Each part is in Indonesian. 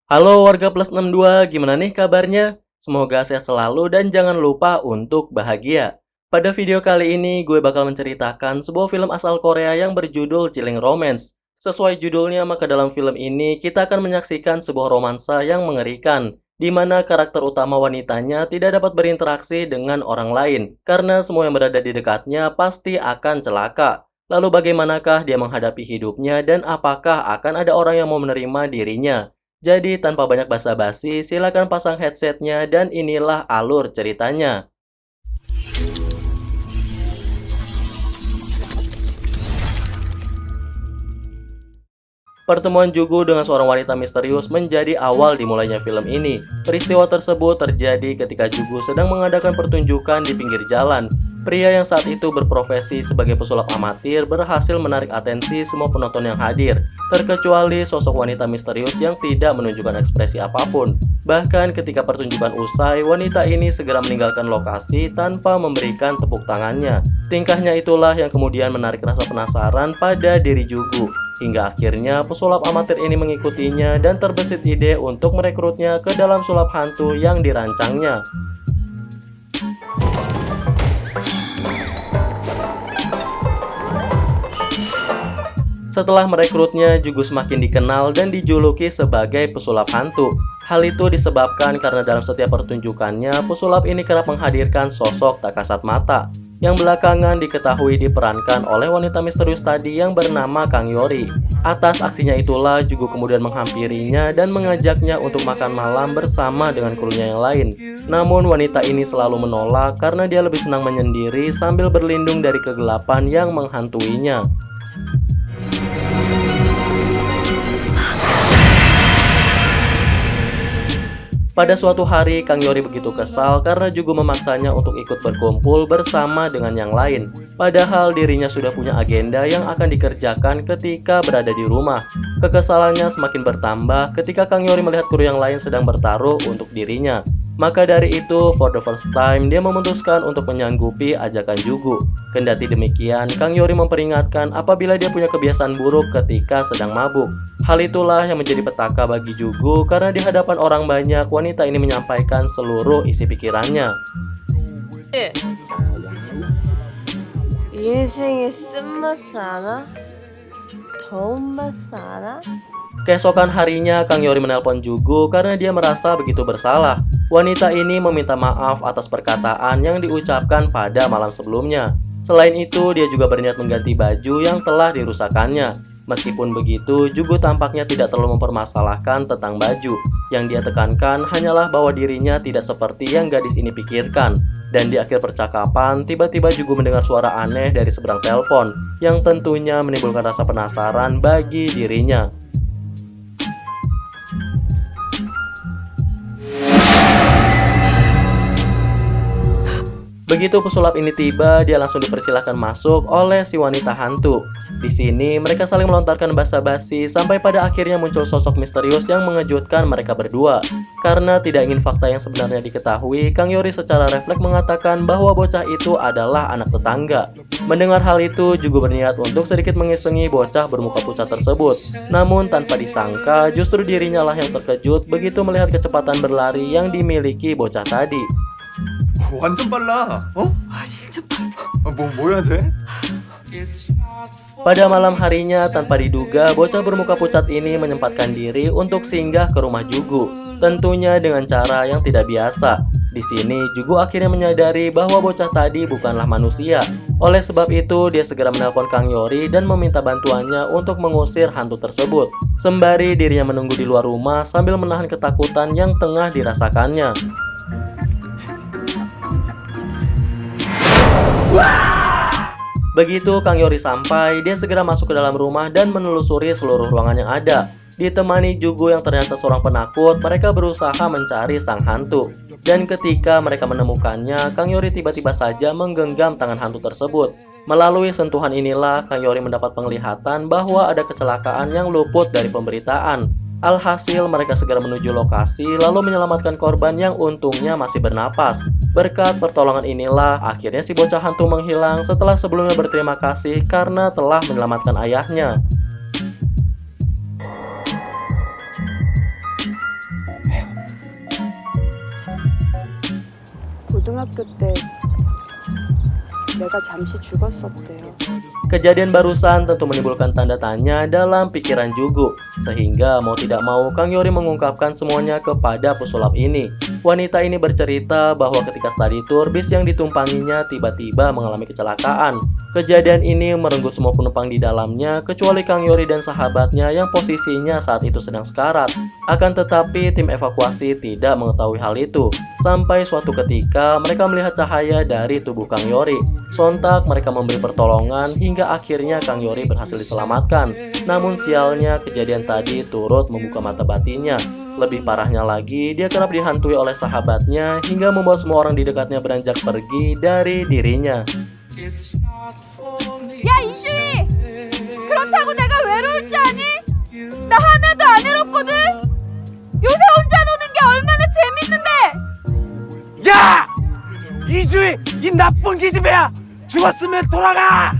Halo warga plus 62, gimana nih kabarnya? Semoga sehat selalu dan jangan lupa untuk bahagia. Pada video kali ini gue bakal menceritakan sebuah film asal Korea yang berjudul Chilling Romance. Sesuai judulnya, maka dalam film ini kita akan menyaksikan sebuah romansa yang mengerikan, di mana karakter utama wanitanya tidak dapat berinteraksi dengan orang lain, karena semua yang berada di dekatnya pasti akan celaka. Lalu bagaimanakah dia menghadapi hidupnya dan apakah akan ada orang yang mau menerima dirinya? Jadi tanpa banyak basa-basi, silakan pasang headsetnya dan inilah alur ceritanya. Pertemuan Jugu dengan seorang wanita misterius menjadi awal dimulainya film ini. Peristiwa tersebut terjadi ketika Jugu sedang mengadakan pertunjukan di pinggir jalan. Pria yang saat itu berprofesi sebagai pesulap amatir berhasil menarik atensi semua penonton yang hadir, terkecuali sosok wanita misterius yang tidak menunjukkan ekspresi apapun. Bahkan ketika pertunjukan usai, wanita ini segera meninggalkan lokasi tanpa memberikan tepuk tangannya. Tingkahnya itulah yang kemudian menarik rasa penasaran pada diri Jugu. Hingga akhirnya pesulap amatir ini mengikutinya dan terbesit ide untuk merekrutnya ke dalam sulap hantu yang dirancangnya. Setelah merekrutnya, Jugu semakin dikenal dan dijuluki sebagai pesulap hantu. Hal itu disebabkan karena dalam setiap pertunjukannya, pesulap ini kerap menghadirkan sosok tak kasat mata, yang belakangan diketahui diperankan oleh wanita misterius tadi yang bernama Kang Yori. Atas aksinya itulah Jugu kemudian menghampirinya dan mengajaknya untuk makan malam bersama dengan krunya yang lain. Namun wanita ini selalu menolak karena dia lebih senang menyendiri sambil berlindung dari kegelapan yang menghantuinya. Pada suatu hari, Kang Yori begitu kesal karena Jugu memaksanya untuk ikut berkumpul bersama dengan yang lain. Padahal dirinya sudah punya agenda yang akan dikerjakan ketika berada di rumah. Kekesalannya semakin bertambah ketika Kang Yori melihat kru yang lain sedang bertaruh untuk dirinya. Maka dari itu, for the first time, dia memutuskan untuk menyanggupi ajakan Jugu. Kendati demikian, Kang Yori memperingatkan apabila dia punya kebiasaan buruk ketika sedang mabuk. Hal itulah yang menjadi petaka bagi Jugu karena di hadapan orang banyak, wanita ini menyampaikan seluruh isi pikirannya. 인생에 쓴맛 알아? 더운 맛 알아? Keesokan harinya, Kang Yori menelpon Jugu karena dia merasa begitu bersalah. Wanita ini meminta maaf atas perkataan yang diucapkan pada malam sebelumnya. Selain itu, dia juga berniat mengganti baju yang telah dirusakannya. Meskipun begitu, Jugu tampaknya tidak terlalu mempermasalahkan tentang baju. Yang dia tekankan hanyalah bahwa dirinya tidak seperti yang gadis ini pikirkan. Dan di akhir percakapan, tiba-tiba Jugu mendengar suara aneh dari seberang telepon, yang tentunya menimbulkan rasa penasaran bagi dirinya. Begitu pesulap ini tiba, dia langsung dipersilahkan masuk oleh si wanita hantu. Di sini mereka saling melontarkan basa-basi sampai pada akhirnya muncul sosok misterius yang mengejutkan mereka berdua. Karena tidak ingin fakta yang sebenarnya diketahui, Kang Yori secara refleks mengatakan bahwa bocah itu adalah anak tetangga. Mendengar hal itu, Jugo berniat untuk sedikit mengisengi bocah bermuka pucat tersebut. Namun tanpa disangka, justru dirinya lah yang terkejut begitu melihat kecepatan berlari yang dimiliki bocah tadi. 완전 빨라. 어? 진짜 빠르다. 뭐야 쟤? Pada malam harinya, tanpa diduga, bocah bermuka pucat ini menyempatkan diri untuk singgah ke rumah Jugu. Tentunya dengan cara yang tidak biasa. Di sini, Jugu akhirnya menyadari bahwa bocah tadi bukanlah manusia. Oleh sebab itu, dia segera menelpon Kang Yori dan meminta bantuannya untuk mengusir hantu tersebut. Sembari dirinya menunggu di luar rumah sambil menahan ketakutan yang tengah dirasakannya. Begitu Kang Yori sampai, dia segera masuk ke dalam rumah dan menelusuri seluruh ruangan yang ada. Ditemani Jugo yang ternyata seorang penakut, mereka berusaha mencari sang hantu. Dan ketika mereka menemukannya, Kang Yori tiba-tiba saja menggenggam tangan hantu tersebut. Melalui sentuhan inilah, Kang Yori mendapat penglihatan bahwa ada kecelakaan yang luput dari pemberitaan. Alhasil mereka segera menuju lokasi lalu menyelamatkan korban yang untungnya masih bernapas. Berkat pertolongan inilah akhirnya si bocah hantu menghilang setelah sebelumnya berterima kasih karena telah menyelamatkan ayahnya. 고등학교 때 내가 잠시 죽었었대요. Kejadian barusan tentu menimbulkan tanda tanya dalam pikiran Jugu, sehingga mau tidak mau Kang Yori mengungkapkan semuanya kepada pesulap ini. Wanita ini bercerita bahwa ketika study tour, bis yang ditumpanginya tiba-tiba mengalami kecelakaan. Kejadian ini merenggut semua penumpang di dalamnya, kecuali Kang Yori dan sahabatnya yang posisinya saat itu sedang sekarat. Akan tetapi tim evakuasi tidak mengetahui hal itu, sampai suatu ketika mereka melihat cahaya dari tubuh Kang Yori. Sontak mereka memberi pertolongan hingga akhirnya Kang Yori berhasil diselamatkan. Namun sialnya kejadian tadi turut membuka mata batinnya. Lebih parahnya lagi, dia kerap dihantui oleh sahabatnya hingga membuat semua orang di dekatnya beranjak pergi dari dirinya. 야 이주희! 그렇다고 내가 외로울 줄 아니? 나 하나도 안 외롭거든? 요새 혼자 노는 게 얼마나 재밌는데! 야! 이주희! 이 나쁜 기집애야! 죽었으면 돌아가!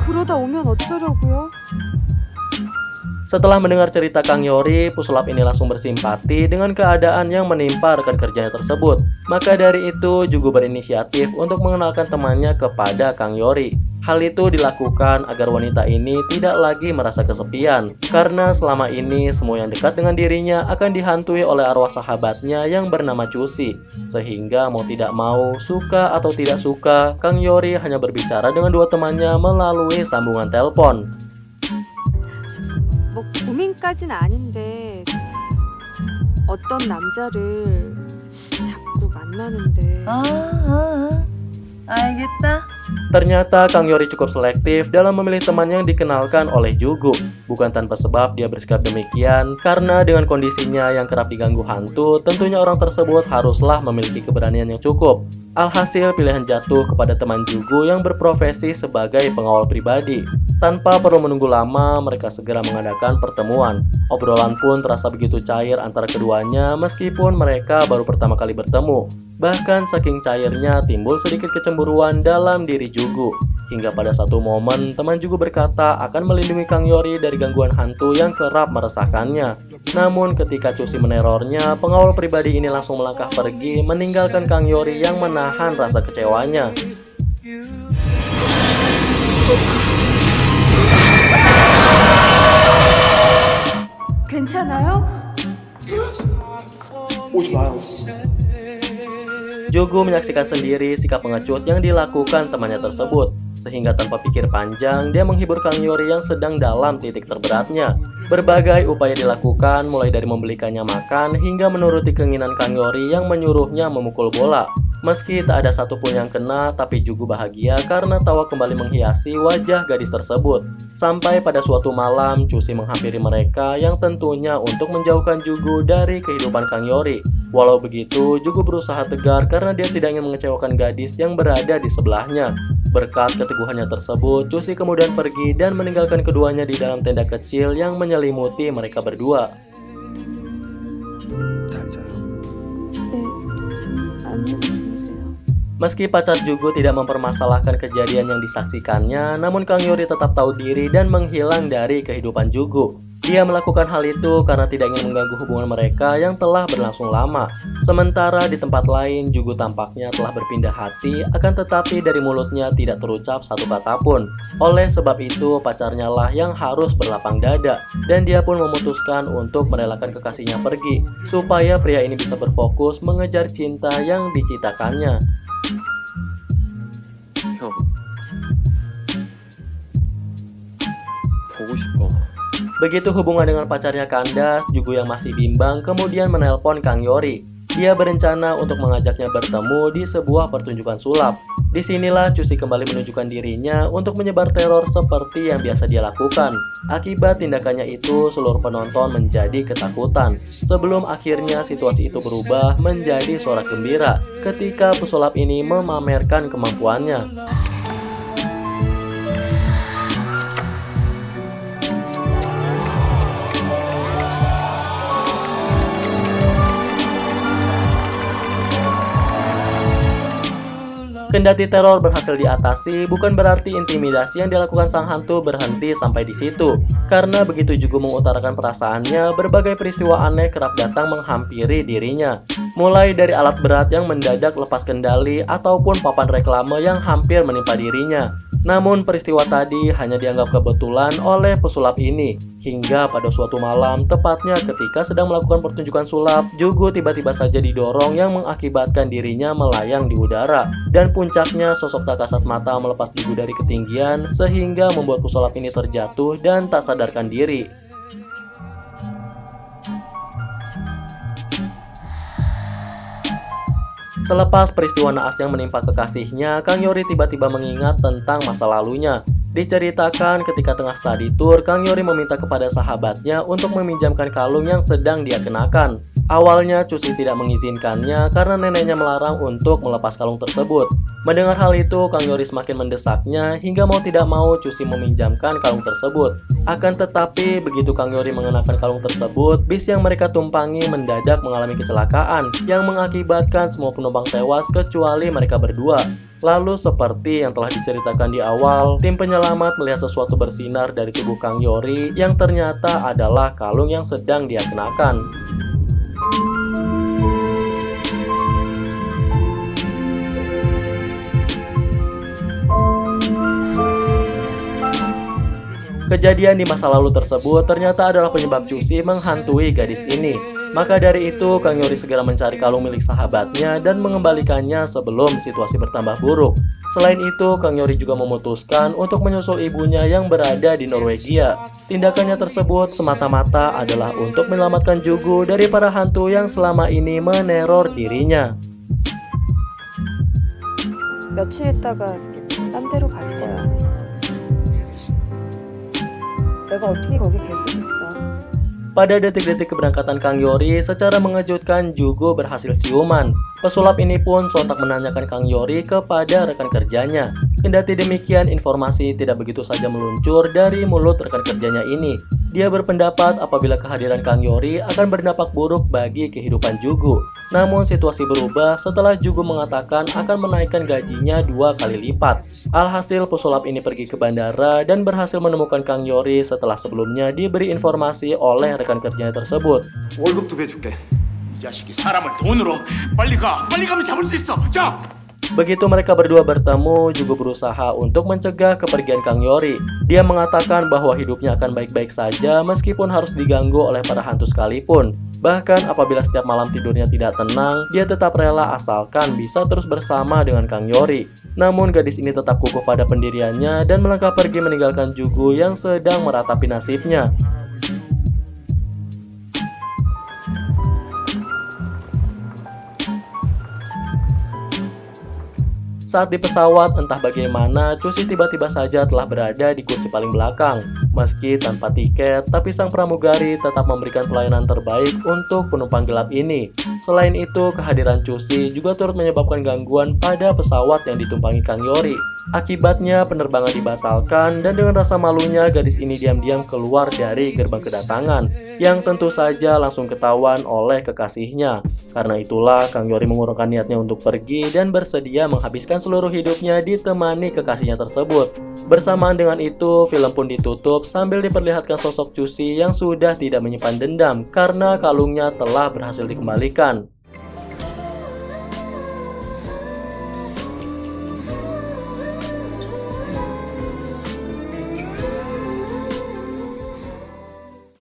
그러다 오면 어쩌려고요? Setelah mendengar cerita Kang Yori, pesulap ini langsung bersimpati dengan keadaan yang menimpa rekan kerjanya tersebut. Maka dari itu, Jugu berinisiatif untuk mengenalkan temannya kepada Kang Yori. Hal itu dilakukan agar wanita ini tidak lagi merasa kesepian, karena selama ini semua yang dekat dengan dirinya akan dihantui oleh arwah sahabatnya yang bernama Cusi. Sehingga mau tidak mau, suka atau tidak suka, Kang Yori hanya berbicara dengan dua temannya melalui sambungan telepon. 뭐 고민까진 아닌데 어떤 남자를 자꾸 만나는데 알겠다. Ternyata Kang Yori cukup selektif dalam memilih teman yang dikenalkan oleh Jugu. Bukan tanpa sebab dia bersikap demikian, karena dengan kondisinya yang kerap diganggu hantu, tentunya orang tersebut haruslah memiliki keberanian yang cukup. Alhasil pilihan jatuh kepada teman Jugu yang berprofesi sebagai pengawal pribadi. Tanpa perlu menunggu lama, mereka segera mengadakan pertemuan. Obrolan pun terasa begitu cair antara keduanya meskipun mereka baru pertama kali bertemu. Bahkan saking cairnya timbul sedikit kecemburuan dalam diri Jugu. Hingga pada satu momen, teman Jugu berkata akan melindungi Kang Yori dari gangguan hantu yang kerap meresahkannya. Namun ketika Cusi menerornya, pengawal pribadi ini langsung melangkah pergi meninggalkan Kang Yori yang menahan rasa kecewanya. 괜찮아요? 오지 마요. Jugu menyaksikan sendiri sikap pengecut yang dilakukan temannya tersebut, sehingga tanpa pikir panjang dia menghibur Kang Yori yang sedang dalam titik terberatnya. Berbagai upaya dilakukan, mulai dari membelikannya makan hingga menuruti keinginan Kang Yori yang menyuruhnya memukul bola. Meski tak ada satupun yang kena, tapi Jugu bahagia karena tawa kembali menghiasi wajah gadis tersebut. Sampai pada suatu malam, Cusi menghampiri mereka yang tentunya untuk menjauhkan Jugu dari kehidupan Kang Yori. Walau begitu, Jugu berusaha tegar karena dia tidak ingin mengecewakan gadis yang berada di sebelahnya. Berkat keteguhannya tersebut, Cusi kemudian pergi dan meninggalkan keduanya di dalam tenda kecil yang menyelimuti mereka berdua. 잘 자요. 네. 안녕히 주무세요. Meski pacar Jugu tidak mempermasalahkan kejadian yang disaksikannya, namun Kang Yori tetap tahu diri dan menghilang dari kehidupan Jugu. Dia melakukan hal itu karena tidak ingin mengganggu hubungan mereka yang telah berlangsung lama. Sementara di tempat lain, Jugu tampaknya telah berpindah hati, akan tetapi dari mulutnya tidak terucap satu kata pun. Oleh sebab itu, pacarnya lah yang harus berlapang dada, dan dia pun memutuskan untuk merelakan kekasihnya pergi, supaya pria ini bisa berfokus mengejar cinta yang diciptakannya. 형 보고 싶어. Begitu hubungan dengan pacarnya kandas, Jugu yang masih bimbang kemudian menelpon Kang Yori. Dia berencana untuk mengajaknya bertemu di sebuah pertunjukan sulap. Disinilah Cusi kembali menunjukkan dirinya untuk menyebar teror seperti yang biasa dia lakukan. Akibat tindakannya itu, seluruh penonton menjadi ketakutan. Sebelum akhirnya situasi itu berubah menjadi sorak gembira ketika pesulap ini memamerkan kemampuannya. Kendati teror berhasil diatasi, bukan berarti intimidasi yang dilakukan sang hantu berhenti sampai di situ. Karena begitu Jugo mengutarakan perasaannya, berbagai peristiwa aneh kerap datang menghampiri dirinya. Mulai dari alat berat yang mendadak lepas kendali ataupun papan reklame yang hampir menimpa dirinya. Namun peristiwa tadi hanya dianggap kebetulan oleh pesulap ini. Hingga pada suatu malam, tepatnya ketika sedang melakukan pertunjukan sulap, Jugo tiba-tiba saja didorong yang mengakibatkan dirinya melayang di udara. Dan puncaknya sosok tak kasat mata melepas Jugo dari ketinggian sehingga membuat pesulap ini terjatuh dan tak sadarkan diri. Selepas peristiwa naas yang menimpa kekasihnya, Kang Yori tiba-tiba mengingat tentang masa lalunya. Diceritakan ketika tengah study tour, Kang Yori meminta kepada sahabatnya untuk meminjamkan kalung yang sedang dia kenakan. Awalnya Cusi tidak mengizinkannya karena neneknya melarang untuk melepas kalung tersebut. Mendengar hal itu, Kang Yori semakin mendesaknya hingga mau tidak mau Cusi meminjamkan kalung tersebut. Akan tetapi begitu Kang Yori mengenakan kalung tersebut, bis yang mereka tumpangi mendadak mengalami kecelakaan yang mengakibatkan semua penumpang tewas kecuali mereka berdua. Lalu seperti yang telah diceritakan di awal, tim penyelamat melihat sesuatu bersinar dari tubuh Kang Yori yang ternyata adalah kalung yang sedang dia kenakan. Kejadian di masa lalu tersebut ternyata adalah penyebab Cusi menghantui gadis ini. Maka dari itu, Kang Yori segera mencari kalung milik sahabatnya dan mengembalikannya sebelum situasi bertambah buruk. Selain itu, Kang Yori juga memutuskan untuk menyusul ibunya yang berada di Norwegia. Tindakannya tersebut semata-mata adalah untuk menyelamatkan Jugo dari para hantu yang selama ini meneror dirinya. 며칠 있다가 딴 데로 갈 거야. 내가 어떻게 거기 계속 있어? Pada detik-detik keberangkatan Kang Yori, secara mengejutkan Jugo berhasil siuman. Pesulap ini pun sontak menanyakan Kang Yori kepada rekan kerjanya. Kendati demikian, informasi tidak begitu saja meluncur dari mulut rekan kerjanya ini. Dia berpendapat apabila kehadiran Kang Yori akan berdampak buruk bagi kehidupan Jugo. Namun situasi berubah setelah Jugo mengatakan akan menaikkan gajinya 2 kali lipat. Alhasil pesulap ini pergi ke bandara dan berhasil menemukan Kang Yori setelah sebelumnya diberi informasi oleh rekan kerjanya tersebut. 월급 2배 줄게. 이 자식이 사람을 돈으로 빨리 가면 잡을 수 있어. 자. Begitu mereka berdua bertemu, Jugo berusaha untuk mencegah kepergian Kang Yori. Dia mengatakan bahwa hidupnya akan baik-baik saja meskipun harus diganggu oleh para hantu sekalipun. Bahkan apabila setiap malam tidurnya tidak tenang, dia tetap rela asalkan bisa terus bersama dengan Kang Yori. Namun gadis ini tetap kukuh pada pendiriannya dan melangkah pergi meninggalkan Jugo yang sedang meratapi nasibnya. Saat di pesawat, entah bagaimana, Cusi tiba-tiba saja telah berada di kursi paling belakang. Meski tanpa tiket, tapi sang pramugari tetap memberikan pelayanan terbaik untuk penumpang gelap ini. Selain itu, kehadiran Cusi juga turut menyebabkan gangguan pada pesawat yang ditumpangi Kang Yori. Akibatnya, penerbangan dibatalkan dan dengan rasa malunya, gadis ini diam-diam keluar dari gerbang kedatangan, yang tentu saja langsung ketahuan oleh kekasihnya. Karena itulah, Kang Yori mengurungkan niatnya untuk pergi dan bersedia menghabiskan seluruh hidupnya ditemani kekasihnya tersebut. Bersamaan dengan itu, film pun ditutup sambil diperlihatkan sosok Cusi yang sudah tidak menyimpan dendam karena kalungnya telah berhasil dikembalikan.